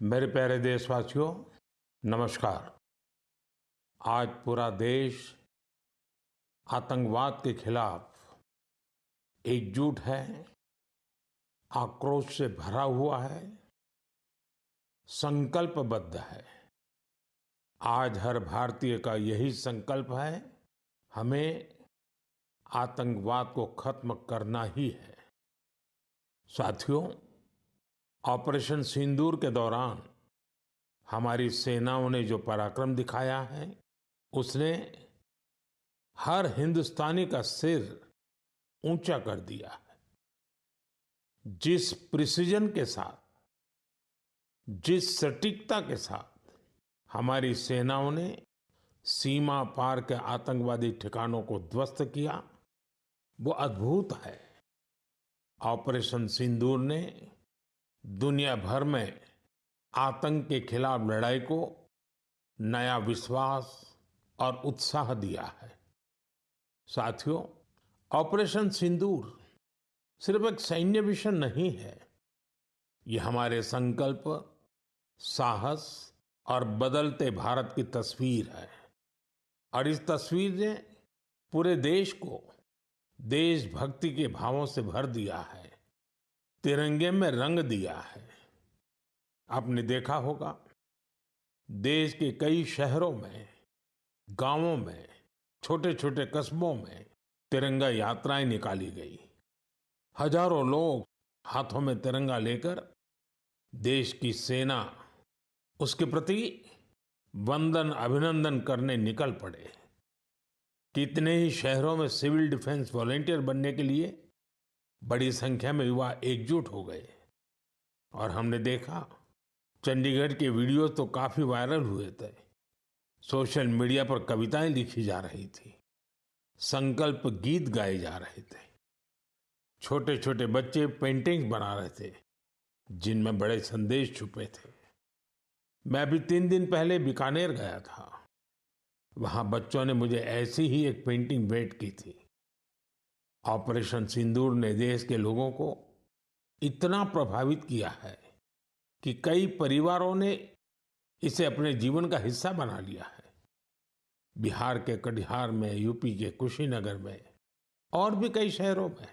मेरे प्यारे देशवासियों, नमस्कार। आज पूरा देश आतंकवाद के खिलाफ एकजुट है, आक्रोश से भरा हुआ है, संकल्पबद्ध है। आज हर भारतीय का यही संकल्प है, हमें आतंकवाद को खत्म करना ही है। साथियों, ऑपरेशन सिंदूर के दौरान हमारी सेनाओं ने जो पराक्रम दिखाया है, उसने हर हिंदुस्तानी का सिर ऊंचा कर दिया है। जिस प्रिसिजन के साथ, जिस सटीकता के साथ हमारी सेनाओं ने सीमा पार के आतंकवादी ठिकानों को ध्वस्त किया, वो अद्भुत है। ऑपरेशन सिंदूर ने दुनिया भर में आतंक के खिलाफ लड़ाई को नया विश्वास और उत्साह दिया है। साथियों, ऑपरेशन सिंदूर सिर्फ एक सैन्य मिशन नहीं है, ये हमारे संकल्प, साहस और बदलते भारत की तस्वीर है। और इस तस्वीर ने पूरे देश को देशभक्ति के भावों से भर दिया है, तिरंगे में रंग दिया है। आपने देखा होगा, देश के कई शहरों में, गांवों में, छोटे छोटे कस्बों में तिरंगा यात्राएं निकाली गई। हजारों लोग हाथों में तिरंगा लेकर देश की सेना, उसके प्रति वंदन अभिनंदन करने निकल पड़े। कितने ही शहरों में सिविल डिफेंस वॉलंटियर बनने के लिए बड़ी संख्या में युवा एकजुट हो गए। और हमने देखा, चंडीगढ़ के वीडियो तो काफी वायरल हुए थे। सोशल मीडिया पर कविताएं लिखी जा रही थी, संकल्प गीत गाए जा रहे थे, छोटे छोटे बच्चे पेंटिंग्स बना रहे थे जिनमें बड़े संदेश छुपे थे। मैं अभी 3 दिन पहले बीकानेर गया था। वहां बच्चों ने मुझे ऐसी ही एक पेंटिंग भेंट की थी। ऑपरेशन सिंदूर ने देश के लोगों को इतना प्रभावित किया है कि कई परिवारों ने इसे अपने जीवन का हिस्सा बना लिया है। बिहार के कटिहार में, यूपी के कुशीनगर में और भी कई शहरों में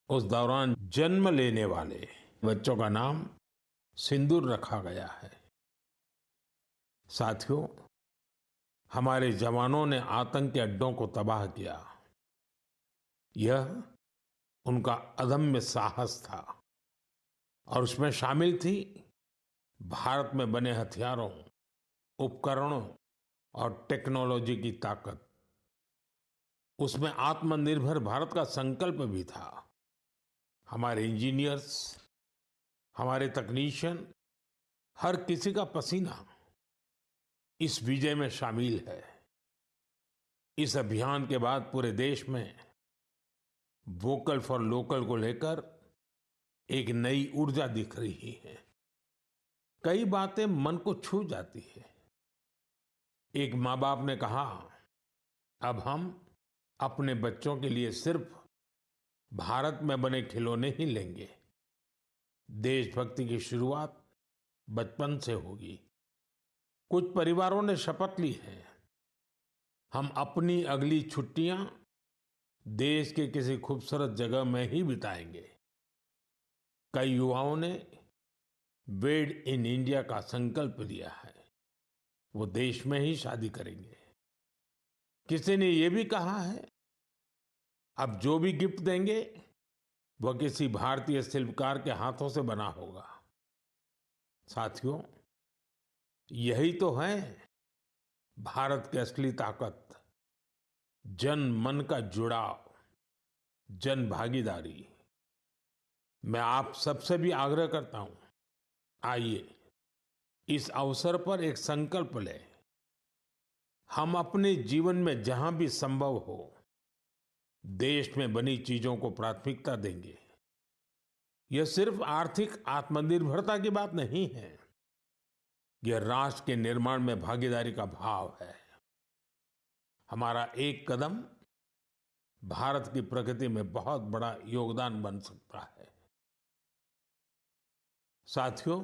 उस दौरान जन्म लेने वाले बच्चों का नाम सिंदूर रखा गया है। साथियों, हमारे जवानों ने आतंक के अड्डों को तबाह किया। यह उनका अदम्य साहस था और उसमें शामिल थी भारत में बने हथियारों, उपकरणों और टेक्नोलॉजी की ताकत। उसमें आत्मनिर्भर भारत का संकल्प भी था। हमारे इंजीनियर्स, हमारे तकनीशियन, हर किसी का पसीना इस विजय में शामिल है। इस अभियान के बाद पूरे देश में वोकल फॉर लोकल को लेकर एक नई ऊर्जा दिख रही है। कई बातें मन को छू जाती है। एक माँ बाप ने कहा, अब हम अपने बच्चों के लिए सिर्फ भारत में बने खिलौने ही लेंगे। देशभक्ति की शुरुआत बचपन से होगी। कुछ परिवारों ने शपथ ली है, हम अपनी अगली छुट्टियां देश के किसी खूबसूरत जगह में ही बिताएंगे। कई युवाओं ने मेड इन इंडिया का संकल्प लिया है, वो देश में ही शादी करेंगे। किसी ने ये भी कहा है, अब जो भी गिफ्ट देंगे वह किसी भारतीय शिल्पकार के हाथों से बना होगा। साथियों, यही तो है भारत की असली ताकत, जन मन का जुड़ाव, जन भागीदारी। मैं आप सबसे भी आग्रह करता हूं, आइए इस अवसर पर एक संकल्प लें। हम अपने जीवन में जहां भी संभव हो, देश में बनी चीजों को प्राथमिकता देंगे। यह सिर्फ आर्थिक आत्मनिर्भरता की बात नहीं है, यह राष्ट्र के निर्माण में भागीदारी का भाव है। हमारा एक कदम भारत की प्रगति में बहुत बड़ा योगदान बन सकता है। साथियों,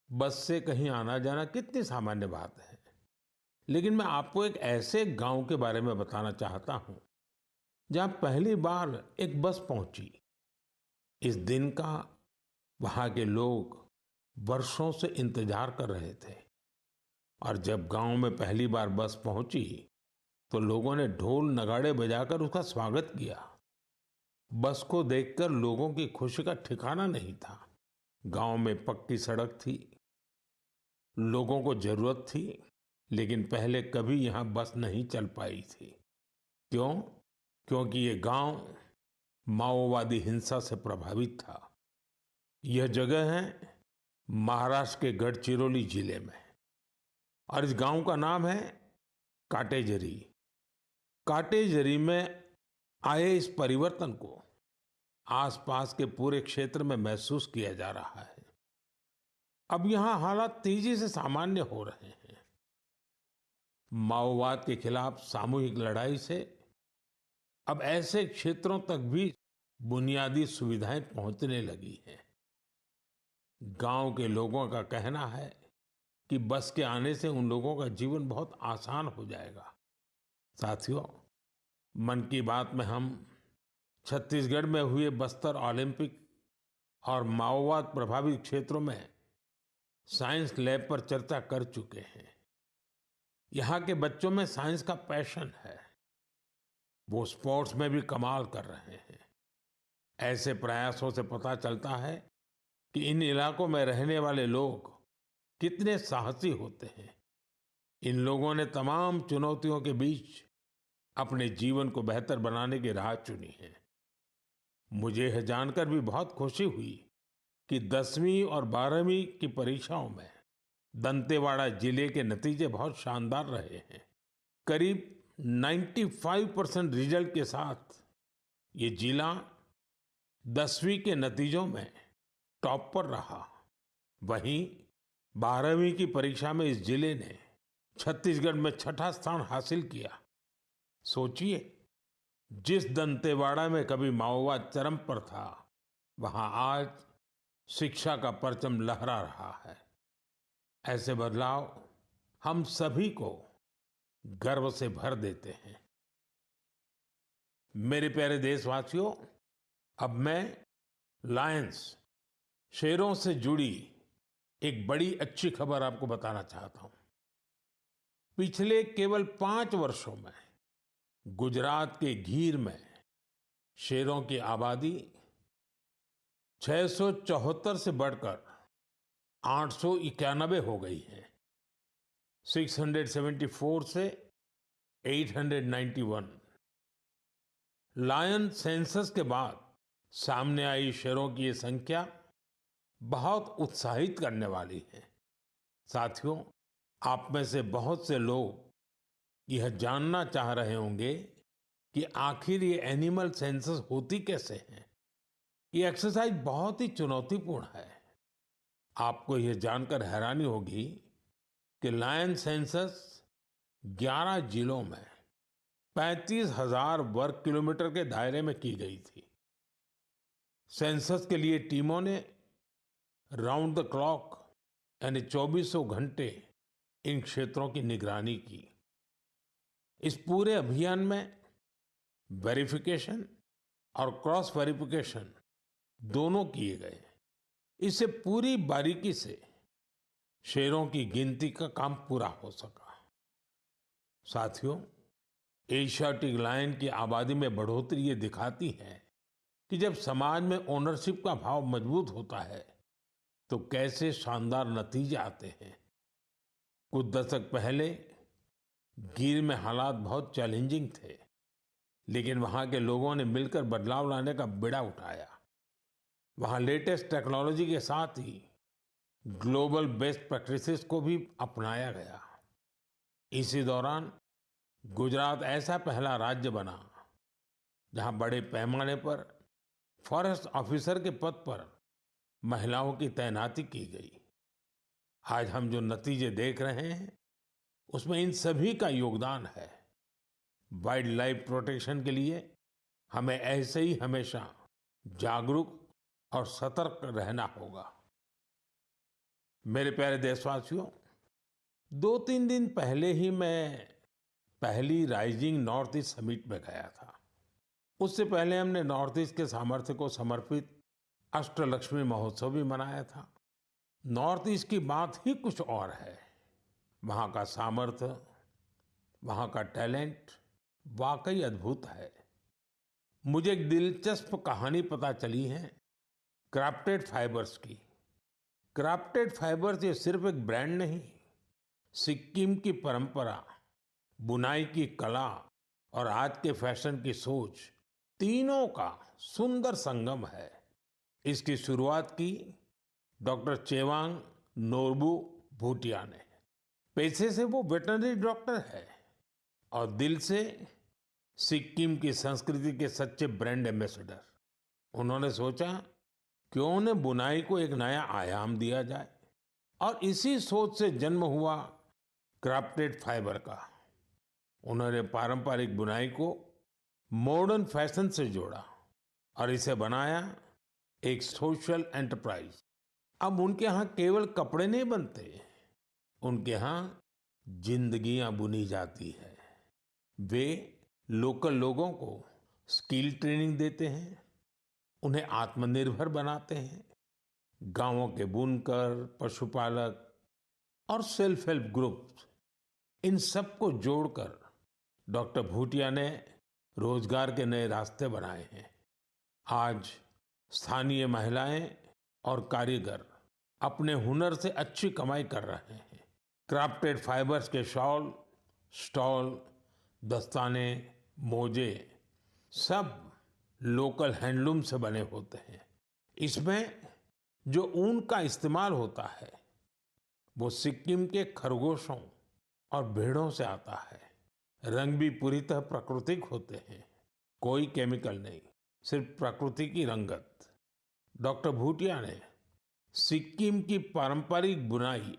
बस से कहीं आना जाना कितनी सामान्य बात है, लेकिन मैं आपको एक ऐसे गांव के बारे में बताना चाहता हूं जहां पहली बार एक बस पहुंची। इस दिन का वहां के लोग वर्षों से इंतजार कर रहे थे और जब गांव में पहली बार बस पहुंची तो लोगों ने ढोल नगाड़े बजाकर उसका स्वागत किया। बस को देखकर लोगों की खुशी का ठिकाना नहीं था। गांव में पक्की सड़क थी, लोगों को जरूरत थी, लेकिन पहले कभी यहां बस नहीं चल पाई थी। क्यों? क्योंकि ये गांव माओवादी हिंसा से प्रभावित था। यह जगह है महाराष्ट्र के गढ़चिरौली जिले में और इस गांव का नाम है काटेजरी। काटेजरी में आए इस परिवर्तन को आसपास के पूरे क्षेत्र में महसूस किया जा रहा है। अब यहां हालात तेजी से सामान्य हो रहे हैं। माओवाद के खिलाफ सामूहिक लड़ाई से अब ऐसे क्षेत्रों तक भी बुनियादी सुविधाएं पहुंचने लगी हैं। गांव के लोगों का कहना है कि बस के आने से उन लोगों का जीवन बहुत आसान हो जाएगा। साथियों, मन की बात में हम छत्तीसगढ़ में हुए बस्तर ओलंपिक और माओवाद प्रभावित क्षेत्रों में साइंस लैब पर चर्चा कर चुके हैं। यहाँ के बच्चों में साइंस का पैशन है, वो स्पोर्ट्स में भी कमाल कर रहे हैं। ऐसे प्रयासों से पता चलता है कि इन इलाकों में रहने वाले लोग कितने साहसी होते हैं। इन लोगों ने तमाम चुनौतियों के बीच अपने जीवन को बेहतर बनाने की राह चुनी है। मुझे यह जानकर भी बहुत खुशी हुई कि 10वीं और 12वीं की परीक्षाओं में दंतेवाड़ा जिले के नतीजे बहुत शानदार रहे हैं। करीब 95% रिजल्ट के साथ ये जिला 10वीं के नतीजों में टॉप पर रहा। वहीं 12वीं की परीक्षा में इस जिले ने छत्तीसगढ़ में छठा स्थान हासिल किया। सोचिए, जिस दंतेवाड़ा में कभी माओवाद चरम पर था, वहां आज शिक्षा का परचम लहरा रहा है। ऐसे बदलाव हम सभी को गर्व से भर देते हैं। मेरे प्यारे देशवासियों, अब मैं लायंस, शेरों से जुड़ी एक बड़ी अच्छी खबर आपको बताना चाहता हूं। पिछले केवल 5 वर्षों में गुजरात के गीर में शेरों की आबादी 674 से बढ़कर 891 हो गई है। 674 से 891। लायन सेंसस के बाद सामने आई शेरों की ये संख्या बहुत उत्साहित करने वाली है। साथियों, आप में से बहुत से लोग यह जानना चाह रहे होंगे कि आखिर ये एनिमल सेंसस होती कैसे है। ये एक्सरसाइज बहुत ही चुनौतीपूर्ण है। आपको यह जानकर हैरानी होगी कि लायन सेंसस 11 जिलों में 35,000 वर्ग किलोमीटर के दायरे में की गई थी। सेंसस के लिए टीमों ने राउंड द क्लॉक यानी 2400 घंटे इन क्षेत्रों की निगरानी की। इस पूरे अभियान में वेरिफिकेशन और क्रॉस वेरिफिकेशन दोनों किए गए। इससे पूरी बारीकी से शेरों की गिनती का काम पूरा हो सका। साथियों, एशियाटिक लायन की आबादी में बढ़ोतरी ये दिखाती है कि जब समाज में ओनरशिप का भाव मजबूत होता है तो कैसे शानदार नतीजे आते हैं। कुछ दशक पहले गिर में हालात बहुत चैलेंजिंग थे, लेकिन वहां के लोगों ने मिलकर बदलाव लाने का बीड़ा उठाया। वहां लेटेस्ट टेक्नोलॉजी के साथ ही ग्लोबल बेस्ट प्रैक्टिसेस को भी अपनाया गया। इसी दौरान गुजरात ऐसा पहला राज्य बना जहां बड़े पैमाने पर फॉरेस्ट ऑफिसर के पद पर महिलाओं की तैनाती की गई। आज हम जो नतीजे देख रहे हैं उसमें इन सभी का योगदान है। वाइल्ड लाइफ प्रोटेक्शन के लिए हमें ऐसे ही हमेशा जागरूक और सतर्क रहना होगा। मेरे प्यारे देशवासियों, 2-3 दिन पहले ही मैं पहली राइजिंग नॉर्थ ईस्ट समिट में गया था। उससे पहले हमने नॉर्थ ईस्ट के सामर्थ्य को समर्पित अष्टलक्ष्मी महोत्सव भी मनाया था। नॉर्थ ईस्ट की बात ही कुछ और है। वहाँ का सामर्थ्य, वहाँ का टैलेंट वाकई अद्भुत है। मुझे एक दिलचस्प कहानी पता चली है क्राफ्टेड फाइबर्स की। क्राफ्टेड फाइबर्स ये सिर्फ एक ब्रांड नहीं, सिक्किम की परंपरा, बुनाई की कला और आज के फैशन की सोच, तीनों का सुंदर संगम है। इसकी शुरुआत की डॉक्टर चेवांग नोरबू भूटिया ने। पैसे से वो वेटरनरी डॉक्टर है और दिल से सिक्किम की संस्कृति के सच्चे ब्रांड एम्बेसडर। उन्होंने सोचा क्यों न बुनाई को एक नया आयाम दिया जाए और इसी सोच से जन्म हुआ क्राफ्टेड फाइबर का। उन्होंने पारंपरिक बुनाई को मॉडर्न फैशन से जोड़ा और इसे बनाया एक सोशल एंटरप्राइज। अब उनके यहाँ केवल कपड़े नहीं बनते, उनके यहाँ जिंदगियां बुनी जाती है। वे लोकल लोगों को स्किल ट्रेनिंग देते हैं, उन्हें आत्मनिर्भर बनाते हैं। गांवों के बुनकर, पशुपालक और सेल्फ हेल्प ग्रुप, इन सबको जोड़कर डॉक्टर भूटिया ने रोजगार के नए रास्ते बनाए हैं। आज स्थानीय महिलाएं और कारीगर अपने हुनर से अच्छी कमाई कर रहे हैं। क्राफ्टेड फाइबर्स के शॉल, स्टॉल, दस्ताने, मोजे सब लोकल हैंडलूम से बने होते हैं। इसमें जो ऊन का इस्तेमाल होता है वो सिक्किम के खरगोशों और भेड़ों से आता है। रंग भी पूरी तरह प्राकृतिक होते हैं, कोई केमिकल नहीं, सिर्फ प्रकृति की रंगत। डॉक्टर भूटिया ने सिक्किम की पारंपरिक बुनाई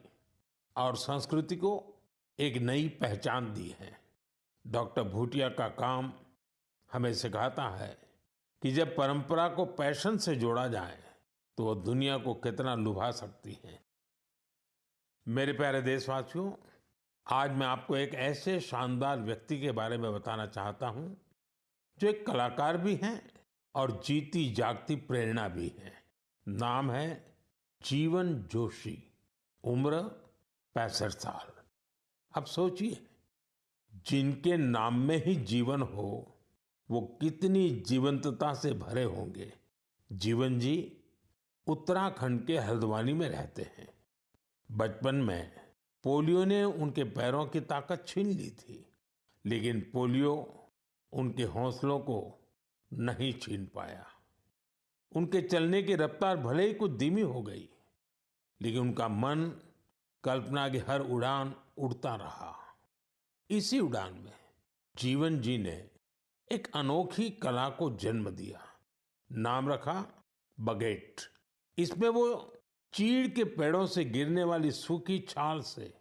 और संस्कृति को एक नई पहचान दी है। डॉक्टर भूटिया का काम हमें सिखाता है कि जब परंपरा को पैशन से जोड़ा जाए तो वो दुनिया को कितना लुभा सकती है। मेरे प्यारे देशवासियों, आज मैं आपको एक ऐसे शानदार व्यक्ति के बारे में बताना चाहता हूं जो एक कलाकार भी हैं और जीती जागती प्रेरणा भी है। नाम है जीवन जोशी। उम्र 65 साल। अब सोचिए, जिनके नाम में ही जीवन हो वो कितनी जीवंतता से भरे होंगे। जीवन जी उत्तराखंड के हल्द्वानी में रहते हैं। बचपन में पोलियो ने उनके पैरों की ताकत छीन ली थी, लेकिन पोलियो उनके हौसलों को नहीं छीन पाया। उनके चलने की रफ्तार भले ही कुछ धीमी हो गई, लेकिन उनका मन कल्पना की हर उड़ान उड़ता रहा। इसी उड़ान में जीवन जी ने एक अनोखी कला को जन्म दिया। नाम रखा बगेट। इसमें वो चीड़ के पेड़ों से गिरने वाली सूखी छाल से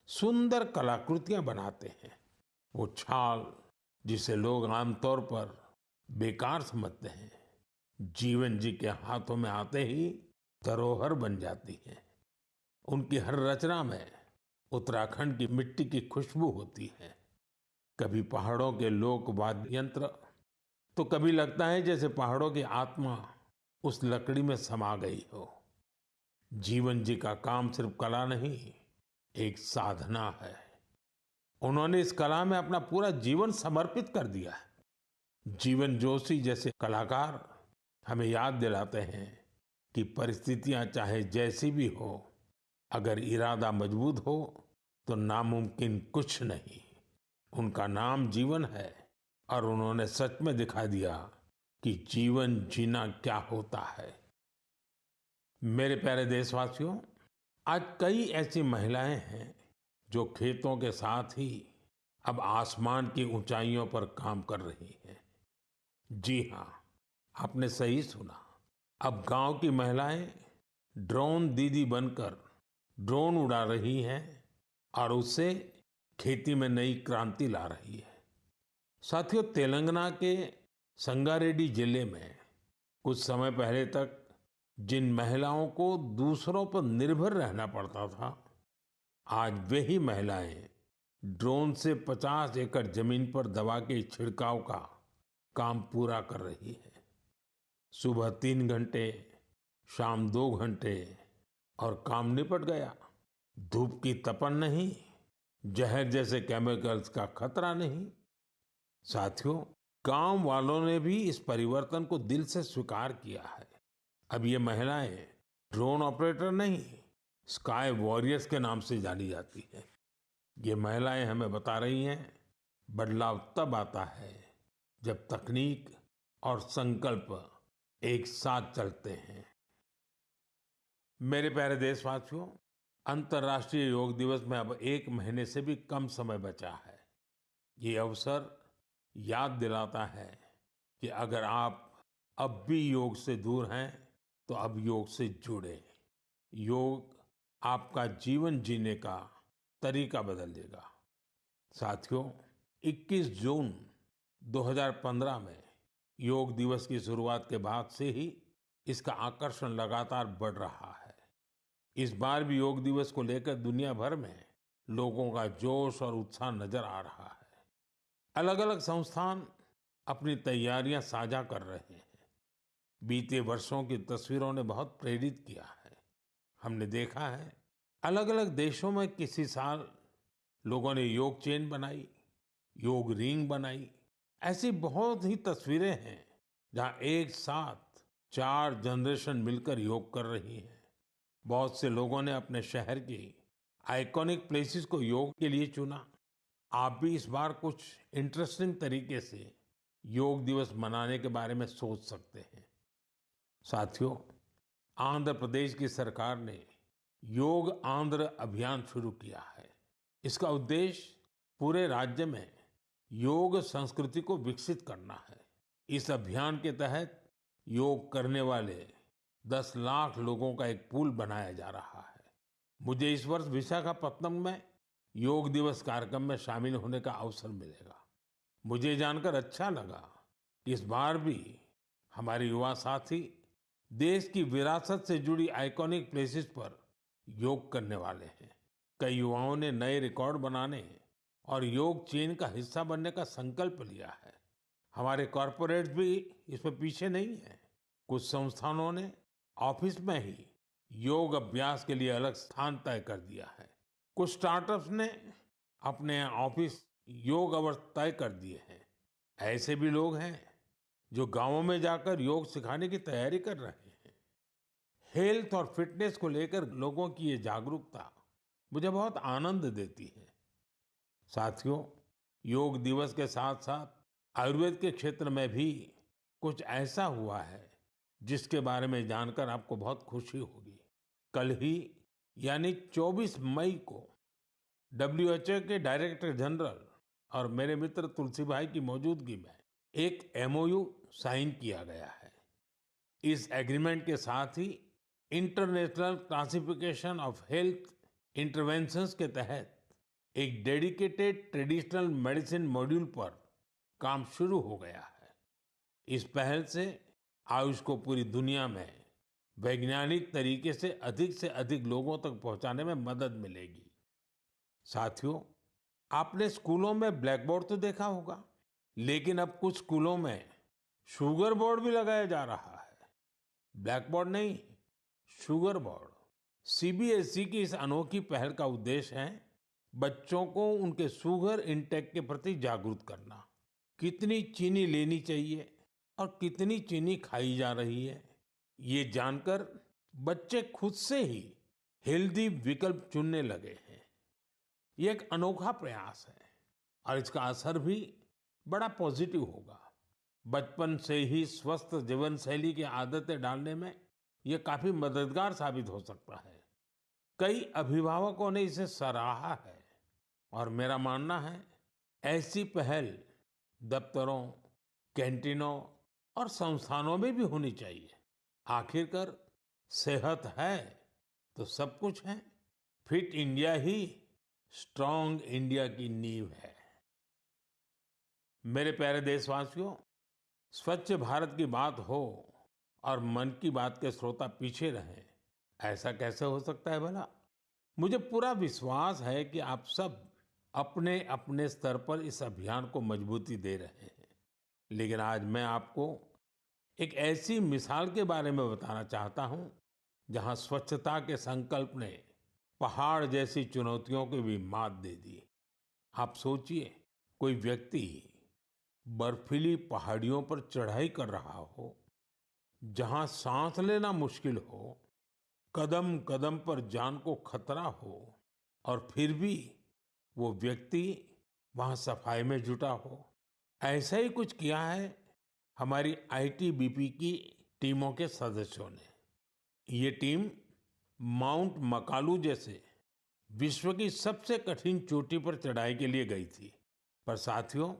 सुंदर कलाकृतियां बनाते हैं। वो छाल जिसे लोग आमतौर पर बेकार समझते हैं, जीवन जी के हाथों में आते ही धरोहर बन जाती है। उनकी हर रचना में उत्तराखंड की मिट्टी की खुशबू होती है। कभी पहाड़ों के लोक वाद्य यंत्र, तो कभी लगता है जैसे पहाड़ों की आत्मा उस लकड़ी में समा गई हो। जीवन जी का काम सिर्फ कला नहीं, एक साधना है। उन्होंने इस कला में अपना पूरा जीवन समर्पित कर दिया है। जीवन जोशी जैसे कलाकार हमें याद दिलाते हैं कि परिस्थितियां चाहे जैसी भी हो, अगर इरादा मजबूत हो तो नामुमकिन कुछ नहीं। उनका नाम जीवन है और उन्होंने सच में दिखा दिया कि जीवन जीना क्या होता है। मेरे प्यारे देशवासियों, आज कई ऐसी महिलाएं हैं जो खेतों के साथ ही अब आसमान की ऊंचाइयों पर काम कर रही हैं। जी हाँ, आपने सही सुना। अब गांव की महिलाएं ड्रोन दीदी बनकर ड्रोन उड़ा रही हैं और उससे खेती में नई क्रांति ला रही है। साथियों, तेलंगाना के संगारेड्डी जिले में कुछ समय पहले तक जिन महिलाओं को दूसरों पर निर्भर रहना पड़ता था, आज वही महिलाएं ड्रोन से 50 एकड़ जमीन पर दवा के छिड़काव का काम पूरा कर रही है। सुबह 3 घंटे, शाम 2 घंटे और काम निपट गया। धूप की तपन नहीं, जहर जैसे केमिकल्स का खतरा नहीं। साथियों, गांव वालों ने भी इस परिवर्तन को दिल से स्वीकार किया है। अब ये महिलाएं ड्रोन ऑपरेटर नहीं, स्काई वॉरियर्स के नाम से जानी जाती है। ये महिलाएं हमें बता रही हैं, बदलाव तब आता है जब तकनीक और संकल्प एक साथ चलते हैं। मेरे प्यारे देशवासियों, अंतर्राष्ट्रीय योग दिवस में अब 1 महीने से भी कम समय बचा है। ये अवसर याद दिलाता है कि अगर आप अब भी योग से दूर हैं, तो अब योग से जुड़े। योग आपका जीवन जीने का तरीका बदल देगा। साथियों, 21 जून 2015 में योग दिवस की शुरुआत के बाद से ही इसका आकर्षण लगातार बढ़ रहा है। इस बार भी योग दिवस को लेकर दुनिया भर में लोगों का जोश और उत्साह नजर आ रहा है। अलग अलग संस्थान अपनी तैयारियां साझा कर रहे हैं। बीते वर्षों की तस्वीरों ने बहुत प्रेरित किया है। हमने देखा है, अलग अलग देशों में किसी साल लोगों ने योग चेन बनाई, योग रिंग बनाई। ऐसी बहुत ही तस्वीरें हैं जहां एक साथ 4 जनरेशन मिलकर योग कर रही हैं। बहुत से लोगों ने अपने शहर की आइकॉनिक प्लेसेस को योग के लिए चुना। आप भी इस बार कुछ इंटरेस्टिंग तरीके से योग दिवस मनाने के बारे में सोच सकते हैं। साथियों, आंध्र प्रदेश की सरकार ने योग आंध्र अभियान शुरू किया है। इसका उद्देश्य पूरे राज्य में योग संस्कृति को विकसित करना है। इस अभियान के तहत योग करने वाले 10 लाख लोगों का एक पूल बनाया जा रहा है। मुझे इस वर्ष विशाखापत्तनम में योग दिवस कार्यक्रम में शामिल होने का अवसर मिलेगा। मुझे जानकर अच्छा लगा कि इस बार भी हमारे युवा साथी देश की विरासत से जुड़ी आइकॉनिक प्लेसेस पर योग करने वाले हैं। कई युवाओं ने नए रिकॉर्ड बनाने और योग चेन का हिस्सा बनने का संकल्प लिया है। हमारे कॉरपोरेट्स भी इसमें पीछे नहीं है। कुछ संस्थानों ने ऑफिस में ही योग अभ्यास के लिए अलग स्थान तय कर दिया है। कुछ स्टार्टअप्स ने अपने ऑफिस योग अवर्स तय कर दिए हैं। ऐसे भी लोग हैं जो गांवों में जाकर योग सिखाने की तैयारी कर रहे हैं। हेल्थ और फिटनेस को लेकर लोगों की ये जागरूकता मुझे बहुत आनंद देती है। साथियों, योग दिवस के साथ साथ आयुर्वेद के क्षेत्र में भी कुछ ऐसा हुआ है जिसके बारे में जानकर आपको बहुत खुशी होगी। कल ही यानी 24 मई को WHO के डायरेक्टर जनरल और मेरे मित्र तुलसी भाई की मौजूदगी में एक MOU साइन किया गया है। इस एग्रीमेंट के साथ ही international classification of health interventions के तहत एक डेडिकेटेड ट्रेडिशनल मेडिसिन मॉड्यूल पर काम शुरू हो गया है। इस पहल से आयुष को पूरी दुनिया में वैज्ञानिक तरीके से अधिक लोगों तक पहुंचाने में मदद मिलेगी। साथियों, आपने स्कूलों में ब्लैक बोर्ड तो देखा होगा, लेकिन अब कुछ स्कूलों में शुगर बोर्ड भी लगाया जा रहा है। ब्लैक बोर्ड नहीं, शुगर बोर्ड। CBSE की इस अनोखी पहल का उद्देश्य है बच्चों को उनके शुगर इंटेक के प्रति जागरूक करना। कितनी चीनी लेनी चाहिए और कितनी चीनी खाई जा रही है, ये जानकर बच्चे खुद से ही हेल्दी विकल्प चुनने लगे हैं। ये एक अनोखा प्रयास है और इसका असर भी बड़ा पॉजिटिव होगा। बचपन से ही स्वस्थ जीवन शैली की आदतें डालने में ये काफी मददगार साबित हो सकता है। कई अभिभावकों ने इसे सराहा है और मेरा मानना है ऐसी पहल दफ्तरों, कैंटीनों और संस्थानों में भी होनी चाहिए। आखिरकार सेहत है तो सब कुछ है। फिट इंडिया ही स्ट्रांग इंडिया की नींव है। मेरे प्यारे देशवासियों, स्वच्छ भारत की बात हो और मन की बात के श्रोता पीछे रहें, ऐसा कैसे हो सकता है भला? मुझे पूरा विश्वास है कि आप सब अपने अपने स्तर पर इस अभियान को मजबूती दे रहे हैं। लेकिन आज मैं आपको एक ऐसी मिसाल के बारे में बताना चाहता हूं जहां स्वच्छता के संकल्प ने पहाड़ जैसी चुनौतियों को भी मात दे दी। आप सोचिए, कोई व्यक्ति बर्फीली पहाड़ियों पर चढ़ाई कर रहा हो, जहां सांस लेना मुश्किल हो, कदम कदम पर जान को खतरा हो, और फिर भी वो व्यक्ति वहां सफाई में जुटा हो। ऐसा ही कुछ किया है हमारी आईटीबीपी की टीमों के सदस्यों ने। ये टीम माउंट मकालू जैसे विश्व की सबसे कठिन चोटी पर चढ़ाई के लिए गई थी। पर साथियों,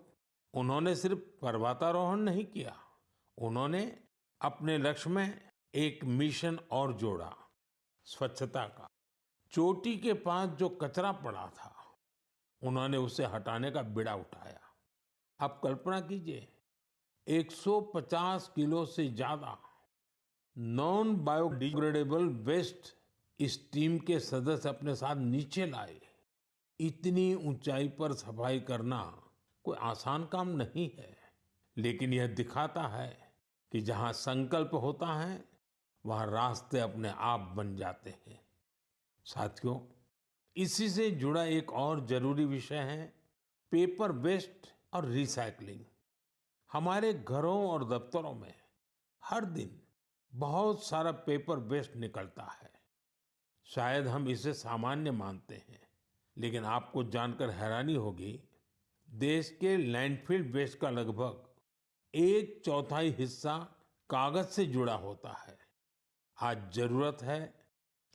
उन्होंने सिर्फ पर्वतारोहण नहीं किया, उन्होंने अपने लक्ष्य में एक मिशन और जोड़ा, स्वच्छता का। चोटी के पास जो कचरा पड़ा था, उन्होंने उसे हटाने का बीड़ा उठाया। आप कल्पना कीजिए, 150 किलो से ज्यादा नॉन बायोडिग्रेडेबल वेस्ट इस टीम के सदस्य अपने साथ नीचे लाए। इतनी ऊंचाई पर सफाई करना कोई आसान काम नहीं है, लेकिन यह दिखाता है कि जहां संकल्प होता है, वहां रास्ते अपने आप बन जाते हैं। साथियों, इसी से जुड़ा एक और जरूरी विषय है पेपर वेस्ट और रिसाइकलिंग। हमारे घरों और दफ्तरों में हर दिन बहुत सारा पेपर वेस्ट निकलता है। शायद हम इसे सामान्य मानते हैं, लेकिन आपको जानकर हैरानी होगी, देश के लैंडफिल वेस्ट का लगभग 1/4 हिस्सा कागज से जुड़ा होता है। आज जरूरत है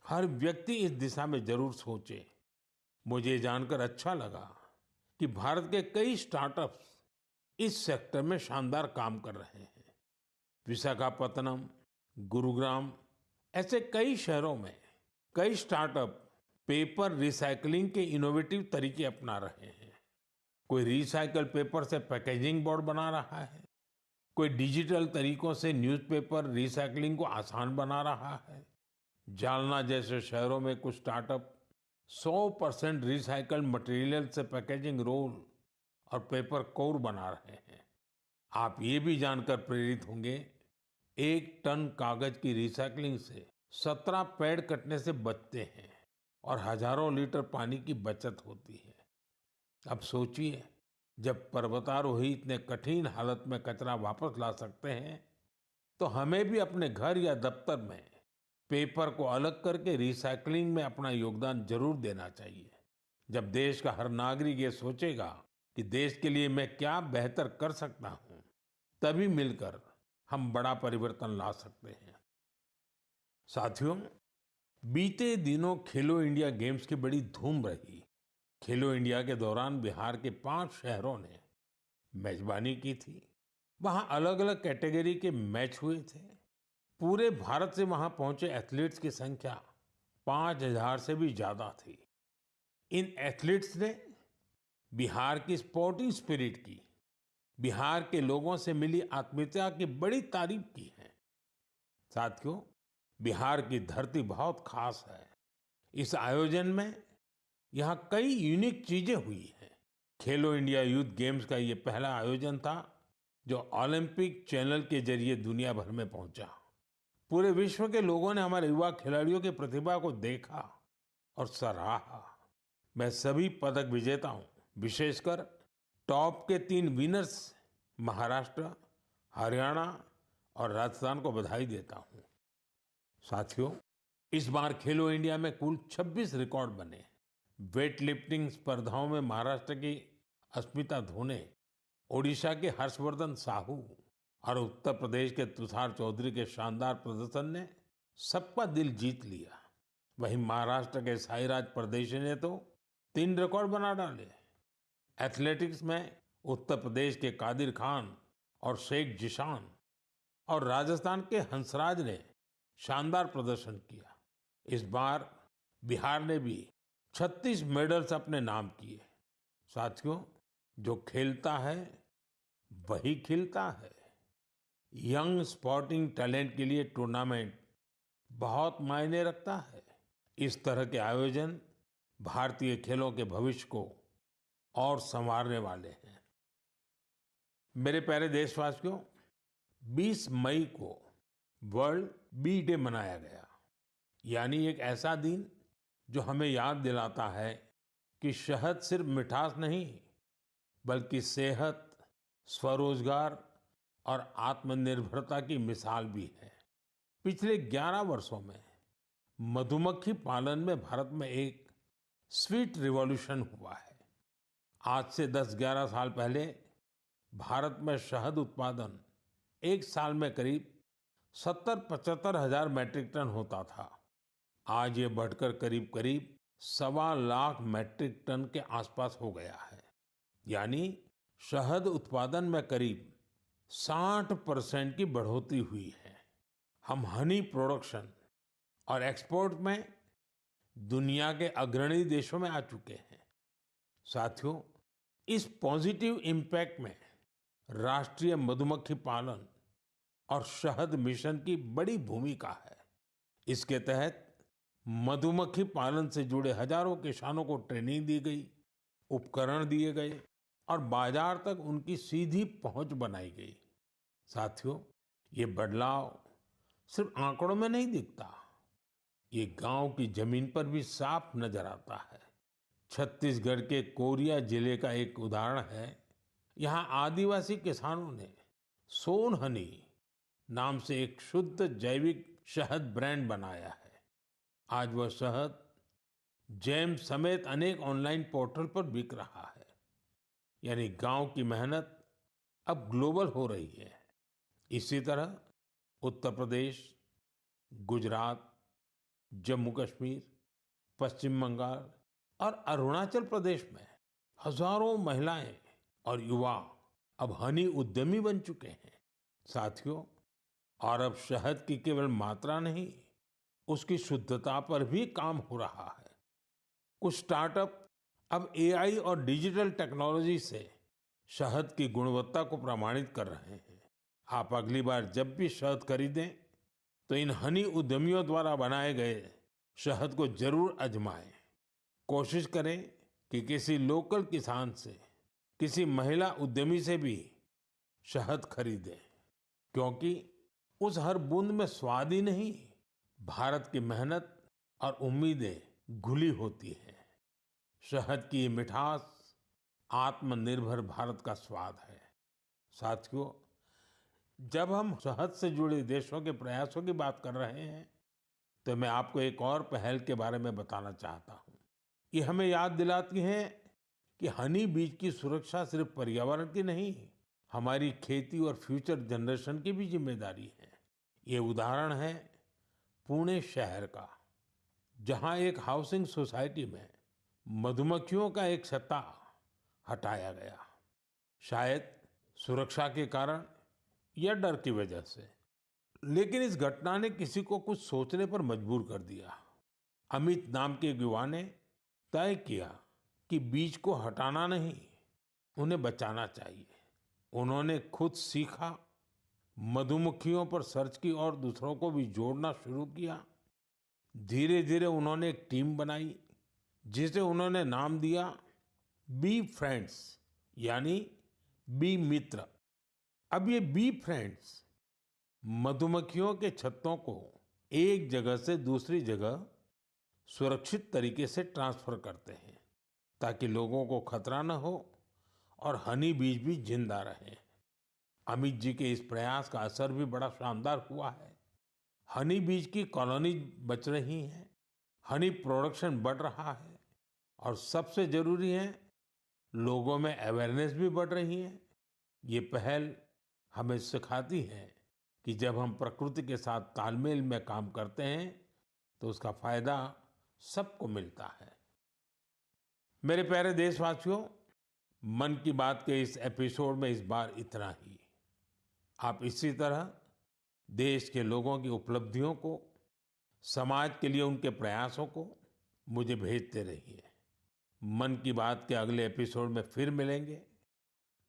हर व्यक्ति इस दिशा में जरूर सोचे। मुझे ये जानकर अच्छा लगा कि भारत के कई स्टार्टअप्स इस सेक्टर में शानदार काम कर रहे हैं। विशाखापत्तनम, गुरुग्राम, ऐसे कई शहरों में कई स्टार्टअप पेपर रिसाइकलिंग के इनोवेटिव तरीके अपना रहे हैं। कोई रिसाइकल पेपर से पैकेजिंग बोर्ड बना रहा है, कोई डिजिटल तरीकों से न्यूज़पेपर रिसाइकलिंग को आसान बना रहा है। जालना जैसे शहरों में कुछ स्टार्टअप 100% रिसाइकल्ड मटेरियल से पैकेजिंग रोल और पेपर कोर बना रहे हैं। आप ये भी जानकर प्रेरित होंगे, 1 टन कागज की रिसाइकलिंग से 17 पेड़ कटने से बचते हैं और हजारों लीटर पानी की बचत होती है। अब सोचिए, जब पर्वतारोही इतने कठिन हालत में कचरा वापस ला सकते हैं, तो हमें भी अपने घर या दफ्तर में पेपर को अलग करके रिसाइकलिंग में अपना योगदान जरूर देना चाहिए। जब देश का हर नागरिक ये सोचेगा कि देश के लिए मैं क्या बेहतर कर सकता हूं, तभी मिलकर हम बड़ा परिवर्तन ला सकते हैं। साथियों, बीते दिनों खेलो इंडिया गेम्स की बड़ी धूम रही। खेलो इंडिया के दौरान बिहार के 5 शहरों ने मेजबानी की थी। वहां अलग अलग कैटेगरी के मैच हुए थे। पूरे भारत से वहां पहुंचे एथलीट्स की संख्या 5,000 से भी ज्यादा थी। इन एथलीट्स ने बिहार की स्पोर्टिंग स्पिरिट की, बिहार के लोगों से मिली आत्मीयता की बड़ी तारीफ की है। साथियों, बिहार की धरती बहुत खास है। इस आयोजन में यहाँ कई यूनिक चीजें हुई हैं। खेलो इंडिया यूथ गेम्स का ये पहला आयोजन था जो ओलंपिक चैनल के जरिए दुनिया भर में पहुंचा। पूरे विश्व के लोगों ने हमारे युवा खिलाड़ियों की प्रतिभा को देखा और सराहा। मैं सभी पदक विजेताओं, विशेषकर टॉप के 3 विनर्स महाराष्ट्र, हरियाणा और राजस्थान को बधाई देता हूं। साथियों, इस बार खेलो इंडिया में कुल 26 रिकॉर्ड बने। वेट लिफ्टिंग स्पर्धाओं में महाराष्ट्र की अस्मिता धोने, ओडिशा के हर्षवर्धन साहू और उत्तर प्रदेश के तुषार चौधरी के शानदार प्रदर्शन ने सबका दिल जीत लिया। वहीं महाराष्ट्र के साईराज परदेशी ने तो 3 रिकॉर्ड बना डाले। एथलेटिक्स में उत्तर प्रदेश के कादिर खान और शेख जिशान और राजस्थान के हंसराज ने शानदार प्रदर्शन किया। इस बार बिहार ने भी 36 मेडल्स अपने नाम किए। साथियों, जो खेलता है वही खिलता है। यंग स्पोर्टिंग टैलेंट के लिए टूर्नामेंट बहुत मायने रखता है। इस तरह के आयोजन भारतीय खेलों के भविष्य को और संवारने वाले हैं। मेरे प्यारे देशवासियों, 20 मई को वर्ल्ड बी डे मनाया गया। यानी एक ऐसा दिन जो हमें याद दिलाता है कि शहद सिर्फ मिठास नहीं, बल्कि सेहत, स्वरोजगार और आत्मनिर्भरता की मिसाल भी है। पिछले 11 वर्षों में मधुमक्खी पालन में भारत में एक स्वीट रिवॉल्यूशन हुआ है। आज से 10-11 साल पहले भारत में शहद उत्पादन एक साल में करीब 70-75 हजार मैट्रिक टन होता था। आज ये बढ़कर करीब करीब 1.25 लाख मैट्रिक टन के आसपास हो गया है। यानी शहद उत्पादन में करीब 60% की बढ़ोतरी हुई है। हम हनी प्रोडक्शन और एक्सपोर्ट में दुनिया के अग्रणी देशों में आ चुके हैं। साथियों, इस पॉजिटिव इम्पैक्ट में राष्ट्रीय मधुमक्खी पालन और शहद मिशन की बड़ी भूमिका है। इसके तहत मधुमक्खी पालन से जुड़े हजारों किसानों को ट्रेनिंग दी गई, उपकरण दिए गए और बाजार तक उनकी सीधी पहुंच बनाई गई। साथियों, ये बदलाव सिर्फ आंकड़ों में नहीं दिखता, ये गांव की जमीन पर भी साफ नजर आता है। छत्तीसगढ़ के कोरिया जिले का एक उदाहरण है। यहाँ आदिवासी किसानों ने सोन हनी नाम से एक शुद्ध जैविक शहद ब्रांड बनाया है। आज वह शहद जैम समेत अनेक ऑनलाइन पोर्टल पर बिक रहा है। यानी गांव की मेहनत अब ग्लोबल हो रही है। इसी तरह उत्तर प्रदेश, गुजरात, जम्मू कश्मीर, पश्चिम बंगाल और अरुणाचल प्रदेश में हजारों महिलाएं और युवा अब हनी उद्यमी बन चुके हैं। साथियों, और अब शहद की केवल मात्रा नहीं, उसकी शुद्धता पर भी काम हो रहा है। कुछ स्टार्टअप अब एआई और डिजिटल टेक्नोलॉजी से शहद की गुणवत्ता को प्रमाणित कर रहे हैं। आप अगली बार जब भी शहद खरीदें तो इन हनी उद्यमियों द्वारा बनाए गए शहद को जरूर आजमाएं। कोशिश करें कि किसी लोकल किसान से, किसी महिला उद्यमी से भी शहद खरीदें, क्योंकि उस हर बूंद में स्वाद ही नहीं, भारत की मेहनत और उम्मीदें घुली होती हैं। शहद की ये मिठास आत्मनिर्भर भारत का स्वाद है। साथियों, जब हम शहद से जुड़े देशों के प्रयासों की बात कर रहे हैं, तो मैं आपको एक और पहल के बारे में बताना चाहता हूँ। ये हमें याद दिलाती है कि हनी बीज की सुरक्षा सिर्फ पर्यावरण की नहीं, हमारी खेती और फ्यूचर जनरेशन की भी जिम्मेदारी है। ये उदाहरण है पुणे शहर का, जहाँ एक हाउसिंग सोसाइटी में मधुमक्खियों का एक छत्ता हटाया गया। शायद सुरक्षा के कारण या डर की वजह से, लेकिन इस घटना ने किसी को कुछ सोचने पर मजबूर कर दिया। अमित नाम के एक युवा ने तय किया कि बीज को हटाना नहीं, उन्हें बचाना चाहिए। उन्होंने खुद सीखा, मधुमक्खियों पर सर्च की और दूसरों को भी जोड़ना शुरू किया। धीरे धीरे उन्होंने एक टीम बनाई जिसे उन्होंने नाम दिया बी फ्रेंड्स, यानी बी मित्र। अब ये बी फ्रेंड्स मधुमक्खियों के छत्तों को एक जगह से दूसरी जगह सुरक्षित तरीके से ट्रांसफर करते हैं, ताकि लोगों को खतरा न हो और हनी बीज भी जिंदा रहे। अमित जी के इस प्रयास का असर भी बड़ा शानदार हुआ है। हनी बीज की कॉलोनी बच रही है, हनी प्रोडक्शन बढ़ रहा है और सबसे जरूरी है, लोगों में अवेयरनेस भी बढ़ रही है। ये पहल हमें सिखाती है कि जब हम प्रकृति के साथ तालमेल में काम करते हैं तो उसका फायदा सबको मिलता है। मेरे प्यारे देशवासियों, मन की बात के इस एपिसोड में इस बार इतना ही। आप इसी तरह देश के लोगों की उपलब्धियों को, समाज के लिए उनके प्रयासों को मुझे भेजते रहिए। मन की बात के अगले एपिसोड में फिर मिलेंगे।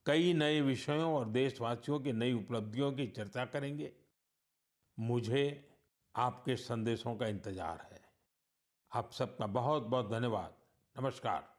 कई नए विषयों और देशवासियों की नई उपलब्धियों की चर्चा करेंगे। मुझे आपके संदेशों का इंतजार है। आप सबका बहुत बहुत धन्यवाद। नमस्कार।